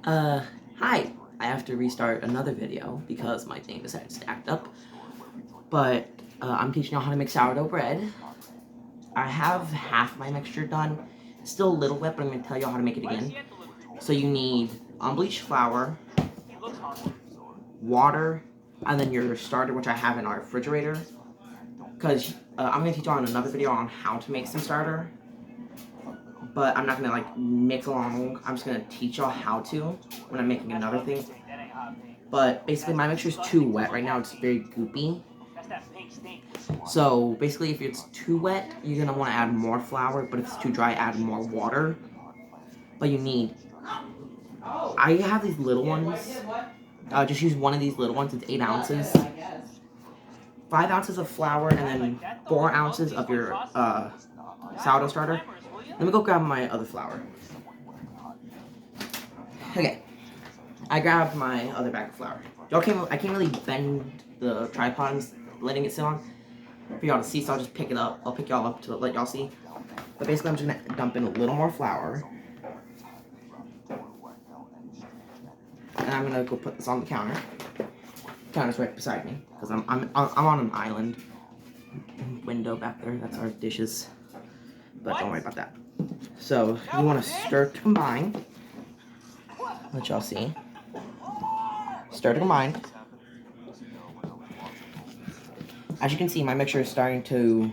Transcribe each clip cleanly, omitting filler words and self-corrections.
Hi. I have to restart another video because my thing decided to act up. But, I'm teaching you how to make sourdough bread. I have half my mixture done. It's still a little wet, but I'm going to tell you how to make it again. So you need unbleached flour, water, and then your starter, which I have in our refrigerator. Because I'm going to teach you on another video on how to make some starter. But I'm not going to, like, mix along. I'm just going to teach y'all how to when I'm making another thing. But basically, my mixture is too wet right now. It's very goopy. So basically, if it's too wet, you're going to want to add more flour. But if it's too dry, add more water. But you need... I have these little ones. Just use one of these little ones. It's 8 ounces. 5 ounces of flour and then 4 ounces of your sourdough starter. Let me go grab my other flour. Okay. I grabbed my other bag of flour. I can't really bend the tripod and letting it sit on for y'all to see, so I'll just pick it up. I'll pick y'all up to let y'all see. But basically, I'm just gonna dump in a little more flour. And I'm gonna go put this on the counter. The counter's right beside me, because I'm on an island. Window back there, that's our dishes. But don't worry about that. So, you wanna stir to combine. Let y'all see. Stir to combine. As you can see, my mixture is starting to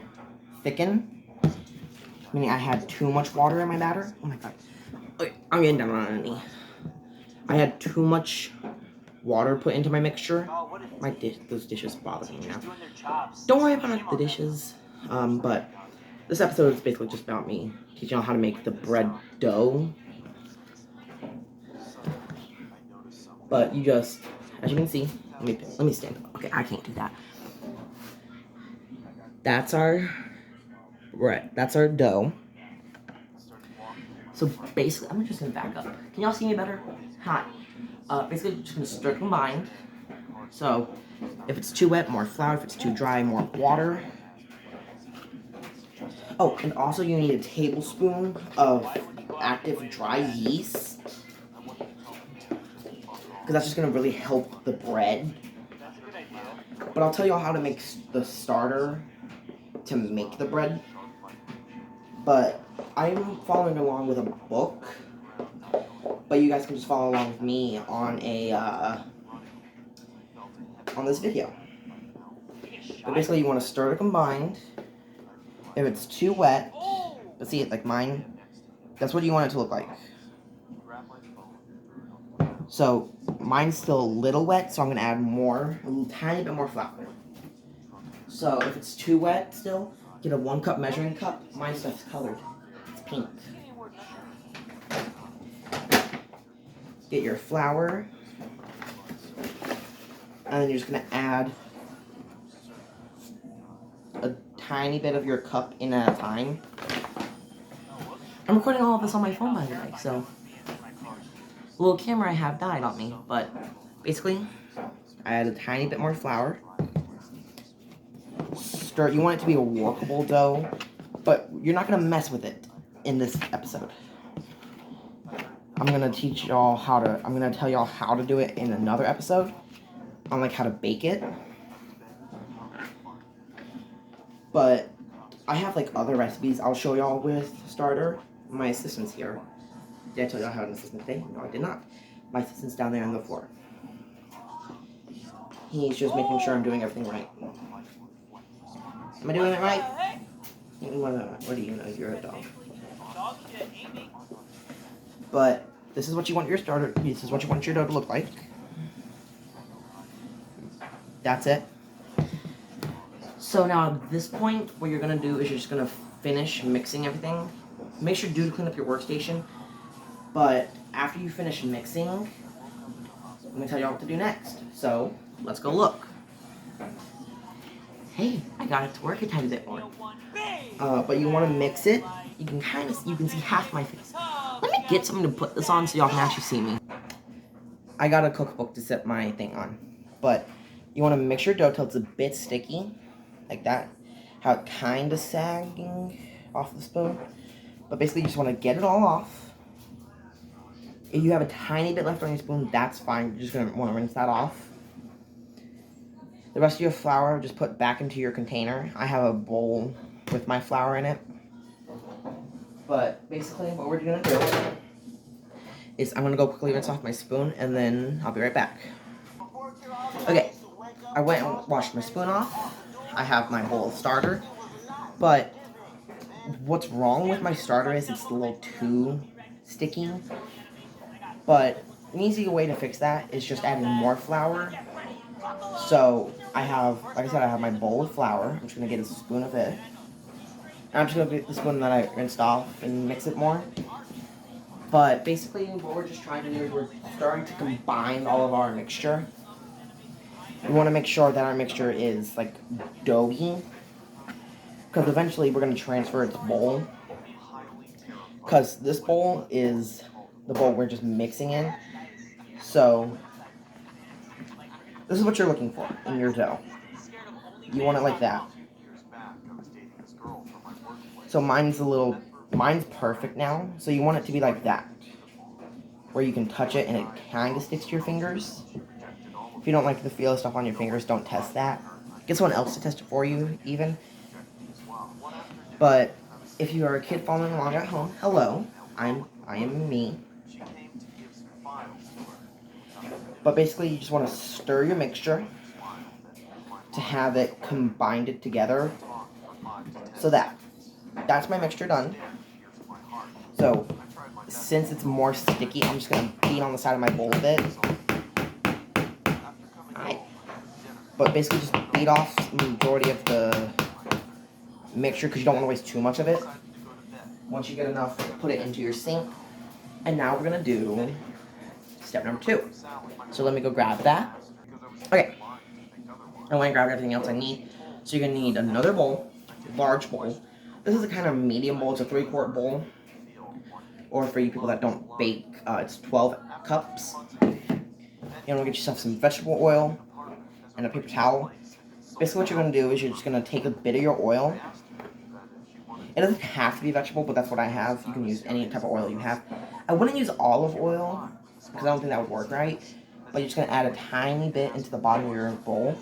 thicken, meaning I had too much water in my batter. Oh my god. Okay, I'm getting down on a knee. I had too much water put into my mixture. Those dishes bother me now. Don't worry about the dishes. But this episode is basically just about me teaching you how to make the bread dough. But you just, as you can see, let me stand up. Okay, I can't do that. That's our bread. That's our dough. So basically, I'm just gonna back up. Can y'all see me better? Hi. Basically, just gonna stir combined. So, if it's too wet, more flour. If it's too dry, more water. Oh, and also you need a tablespoon of active dry yeast. Because that's just gonna really help the bread. But I'll tell y'all how to make the starter to make the bread. But I'm following along with a book. But you guys can just follow along with me on on this video. But basically, you want to stir it combined. If it's too wet, but see it like mine, that's what you want it to look like. So mine's still a little wet, so I'm gonna add a tiny bit more flour. So if it's too wet still, get a 1 cup measuring cup. My stuff's colored. It's pink. Get your flour. And then you're just gonna add a tiny bit of your cup in at a time. I'm recording all of this on my phone, by the way, so the little camera I have died on me, but basically, I add a tiny bit more flour. You want it to be a workable dough, but you're not gonna mess with it in this episode. I'm gonna tell y'all how to do it in another episode on like how to bake it. But I have like other recipes I'll show y'all with starter. My assistant's here. Did I tell y'all how an assistant today? No, I did not. My assistant's down there on the floor. He's just making sure I'm doing everything right. Am I doing it right? What do you know? You're a dog. But this is what you want your starter. This is what you want your dough to look like. That's it. So now at this point, what you're gonna do is you're just gonna finish mixing everything. Make sure to clean up your workstation. But after you finish mixing, I'm gonna tell y'all what to do next. So let's go look. Hey, I got it to work a tiny bit more. But you want to mix it. You can see half my face. Let me get something to put this on so y'all can actually see me. I got a cookbook to set my thing on. But you want to mix your dough till it's a bit sticky, like that. How it kind of sagging off the spoon. But basically, you just want to get it all off. If you have a tiny bit left on your spoon, that's fine. You're just going to want to rinse that off. The rest of your flour, just put back into your container. I have a bowl with my flour in it. But basically what we're going to do is I'm going to go quickly rinse off my spoon, and then I'll be right back. Okay, I went and washed my spoon off. I have my bowl starter. But what's wrong with my starter is it's a little too sticky. But an easy way to fix that is just adding more flour. So I have, like I said, I have my bowl of flour. I'm just going to get a spoon of it. And I'm just going to get the spoon that I rinsed off and mix it more. But basically what we're just trying to do is we're starting to combine all of our mixture. We want to make sure that our mixture is like doughy. Because eventually we're going to transfer its bowl. Because this bowl is the bowl we're just mixing in. So this is what you're looking for in your dough. You want it like that. So mine's perfect now. So you want it to be like that. Where you can touch it and it kind of sticks to your fingers. If you don't like the feel of stuff on your fingers, don't test that. Get someone else to test it for you, even. But if you are a kid following along at home, hello, I am me. But basically, you just want to stir your mixture to have it combined it together. So that's my mixture done. So since it's more sticky, I'm just gonna beat on the side of my bowl a bit. But basically, just beat off the majority of the mixture because you don't want to waste too much of it. Once you get enough, put it into your sink. And now we're gonna do step number 2. So let me go grab that. Okay. I went and grabbed everything else I need. So you're gonna need another bowl, large bowl. This is a kind of medium bowl. It's a 3-quart bowl. Or for you people that don't bake, it's 12 cups. You want to get yourself some vegetable oil and a paper towel. Basically what you're going to do is you're just going to take a bit of your oil. It doesn't have to be vegetable, but that's what I have. You can use any type of oil you have. I wouldn't use olive oil, because I don't think that would work right. But you're just going to add a tiny bit into the bottom of your bowl.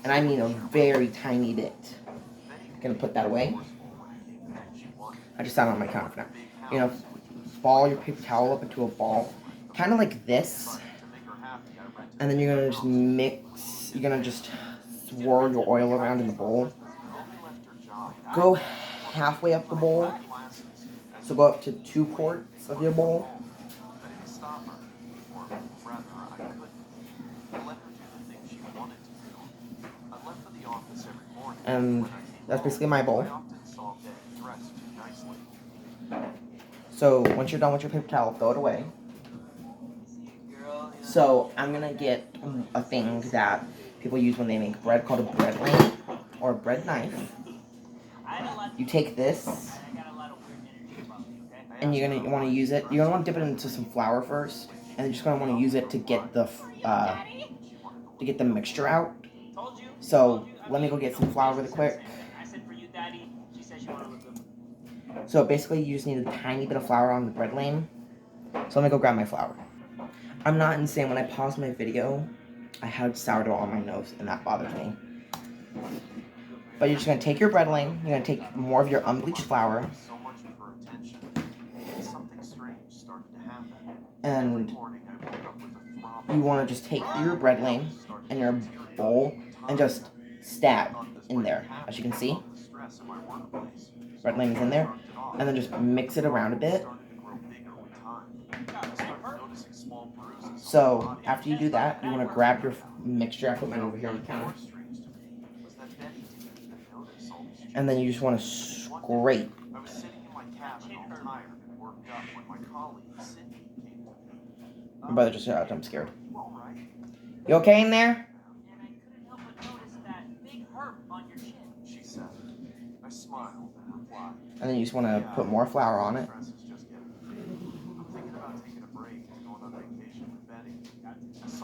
And I mean a very tiny bit. Going to put that away. I just sat on my counter for now. You know, ball your paper towel up into a ball. Kind of like this. And then you're going to just mix, you're going to just swirl your oil around in the bowl. Go halfway up the bowl. So go up to 2 quarts of your bowl. And that's basically my bowl. So once you're done with your paper towel, throw it away. So I'm gonna get a thing that people use when they make bread called a bread lamp or a bread knife. You take this and you're gonna want to use it. You're gonna want to dip it into some flour first, and you're just gonna want to use it to get the mixture out. So let me go get some flour really quick. So basically, you just need a tiny bit of flour on the bread lane. So let me go grab my flour. I'm not insane. When I paused my video, I had sourdough on my nose, and that bothers me. But you're just going to take your bread lane. You're going to take more of your unbleached flour. And you want to just take your bread lane and your bowl and just stab in there, as you can see. Bread lane is in there. And then just mix it around a bit. So, after you do that, you want to grab your mixture. I put mine over here on the counter. And then you just want to scrape. My brother just said, I'm scared. You okay in there? And then you just want to put more flour on it.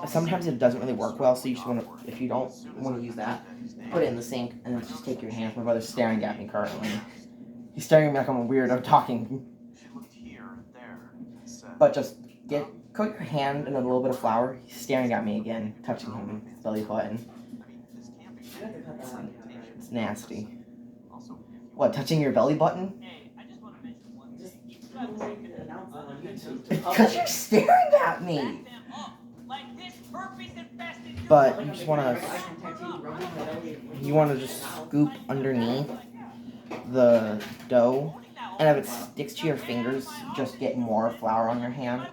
Sometimes it doesn't really work well, so you just want to, if you don't want to use that, put it in the sink and then just take your hands. My brother's staring at me currently. He's staring at me like I'm a weirdo talking. But just coat your hand in a little bit of flour. He's staring at me again, touching his belly button. It's nasty. What, touching your belly button? Because you're staring at me. But you just want to just scoop underneath the dough, and if it sticks to your fingers, just get more flour on your hand.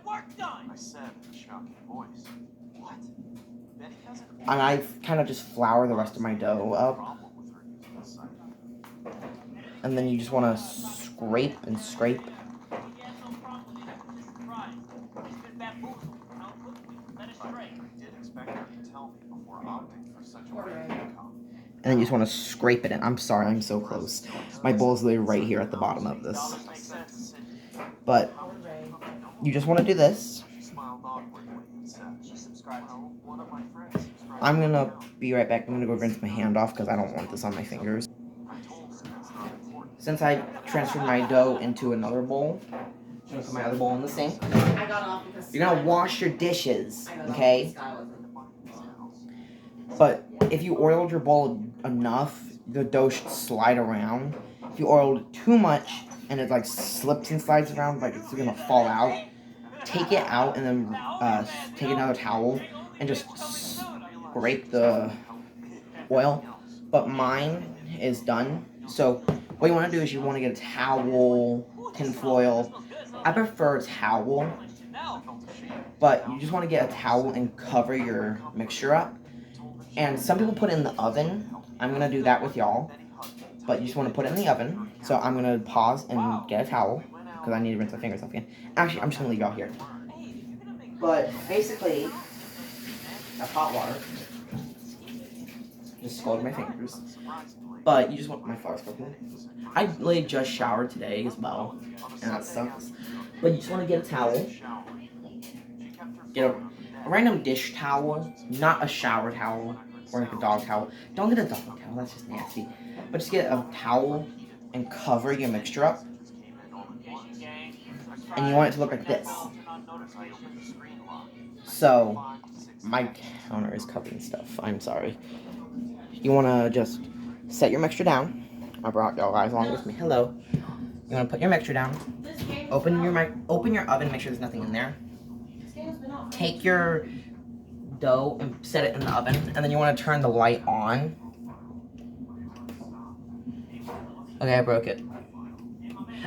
And I kind of just flour the rest of my dough up. And then you just want to scrape and scrape. And then you just want to scrape it in. I'm sorry, I'm so close. My bowl's literally right here at the bottom of this. But you just want to do this. I'm going to be right back. I'm going to go rinse my hand off because I don't want this on my fingers. Since I transferred my dough into another bowl, I'm going to put my other bowl in the sink. You're going to wash your dishes, okay? But if you oiled your bowl enough, the dough should slide around. If you oiled it too much and it like slips and slides around, like it's gonna fall out, take it out and then take another towel and just scrape the oil. But mine is done. So what you want to do is you want to get a towel, tin foil. I prefer a towel, but you just want to get a towel and cover your mixture up. And some people put it in the oven. I'm going to do that with y'all. But you just want to put it in the oven. So I'm going to pause and get a towel, because I need to rinse my fingers off again. Actually, I'm just going to leave y'all here. But basically, that's hot water. Just scald my fingers. But you just want my flour's cooking. I literally just showered today as well. And that sucks. But you just want to get a towel. Get a random dish towel, not a shower towel or like a dog towel. Don't get a dog towel, that's just nasty. But just get a towel and cover your mixture up. And you want it to look like this. So, my counter is covered in stuff. I'm sorry. You want to just set your mixture down. I brought y'all guys along with me. Hello. You want to put your mixture down. Open your oven, make sure there's nothing in there. Take your dough and set it in the oven, and then you want to turn the light on. Okay, I broke it.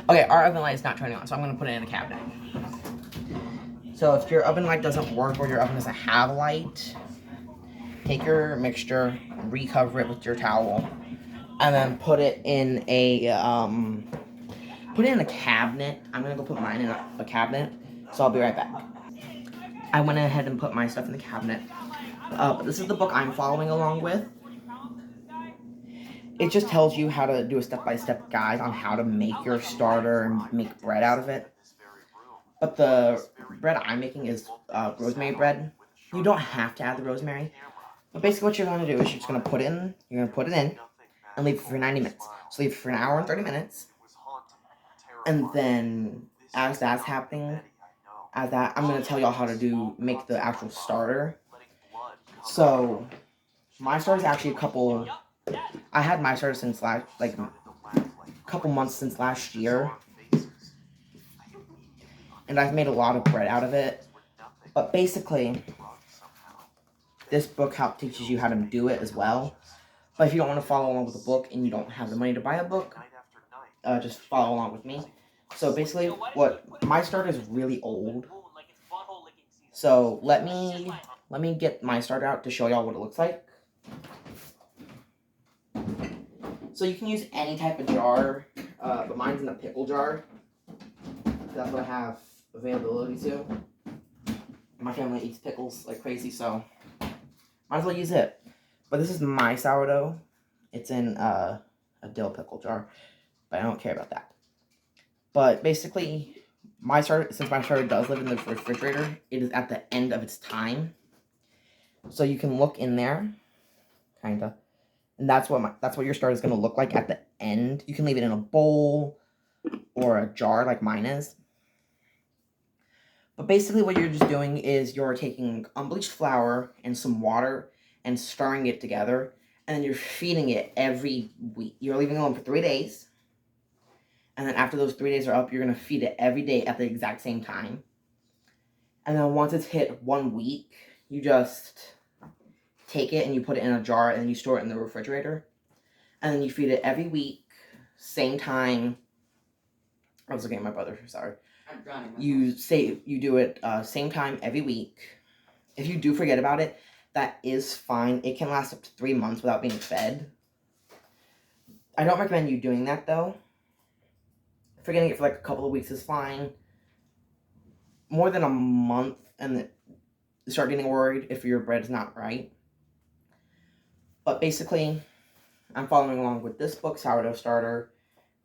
Okay, our oven light is not turning on, so I'm going to put it in a cabinet. So if your oven light doesn't work or your oven doesn't have light, take your mixture, recover it with your towel, and then put it in a cabinet. I'm going to go put mine in a cabinet, so I'll be right back. I went ahead and put my stuff in the cabinet. This is the book I'm following along with. It just tells you how to do a step-by-step guide on how to make your starter and make bread out of it. But the bread I'm making is rosemary bread. You don't have to add the rosemary. But basically what you're going to do is you're just going to put it in, and leave it for 90 minutes. So leave it for an hour and 30 minutes. And then as that's happening, I'm going to tell y'all how to make the actual starter. So, my starter is actually I had my starter since a couple months since last year. And I've made a lot of bread out of it. But basically, this book teaches you how to do it as well. But if you don't want to follow along with the book and you don't have the money to buy a book, just follow along with me. So basically, my starter is really old. So let me get my starter out to show y'all what it looks like. So you can use any type of jar, but mine's in a pickle jar. That's what I have availability to. My family eats pickles like crazy, so might as well use it. But this is my sourdough. It's in a dill pickle jar, but I don't care about that. But basically, since my starter does live in the refrigerator, it is at the end of its time. So you can look in there, kinda, and that's what your starter is gonna look like at the end. You can leave it in a bowl or a jar like mine is. But basically what you're just doing is you're taking unbleached flour and some water and stirring it together, and then you're feeding it every week. You're leaving it alone for 3 days, and then after those 3 days are up, you're going to feed it every day at the exact same time. And then once it's hit 1 week, you just take it and you put it in a jar and then you store it in the refrigerator. And then you feed it every week, same time. I was looking at my brother, sorry. I'm drowning. You do it same time every week. If you do forget about it, that is fine. It can last up to 3 months without being fed. I don't recommend you doing that though. Forgetting it for like a couple of weeks is fine. More than a month and start getting worried if your bread's not right. But basically, I'm following along with this book, Sourdough Starter,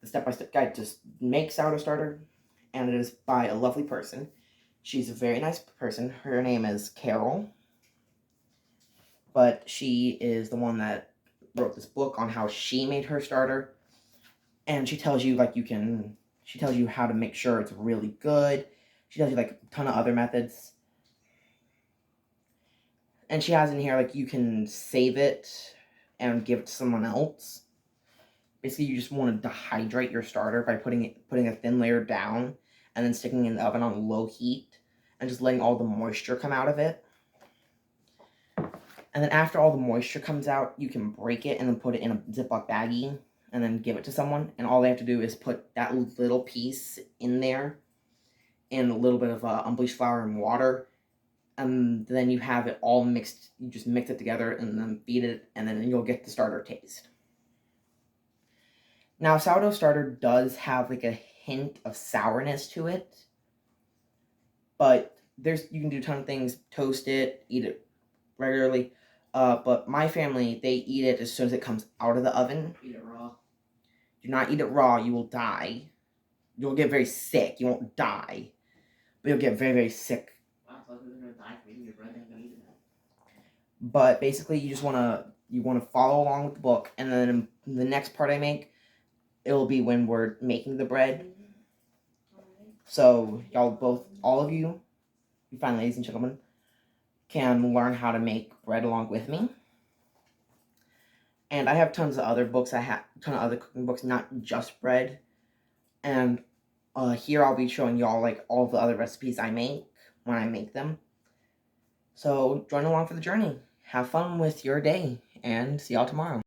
the step-by-step guide to make sourdough starter, and it is by a lovely person. She's a very nice person. Her name is Carol, but she is the one that wrote this book on how she made her starter, and she tells you she tells you how to make sure it's really good. She tells you like a ton of other methods. And she has in here like you can save it and give it to someone else. Basically, you just want to dehydrate your starter by putting a thin layer down and then sticking it in the oven on low heat and just letting all the moisture come out of it. And then after all the moisture comes out, you can break it and then put it in a Ziploc baggie and then give it to someone. And all they have to do is put that little piece in there and a little bit of unbleached flour and water. And then you have it all mixed. You just mix it together and then feed it, and then you'll get the starter taste. Now, sourdough starter does have like a hint of sourness to it, but you can do a ton of things. Toast it, eat it regularly. But my family, they eat it as soon as it comes out of the oven. Eat it raw. Do not eat it raw. You will die. You'll get very sick. You won't die, but you'll get very, very sick. Wow, I thought we were gonna die from eating your bread and gonna eat it. But basically, you wanna follow along with the book, and then the next part I make, it'll be when we're making the bread. So all of you fine ladies and gentlemen, can learn how to make bread along with me. And I have tons of other books. I have a ton of other cooking books, not just bread. And here I'll be showing y'all like all the other recipes I make when I make them. So join along for the journey. Have fun with your day, and see y'all tomorrow.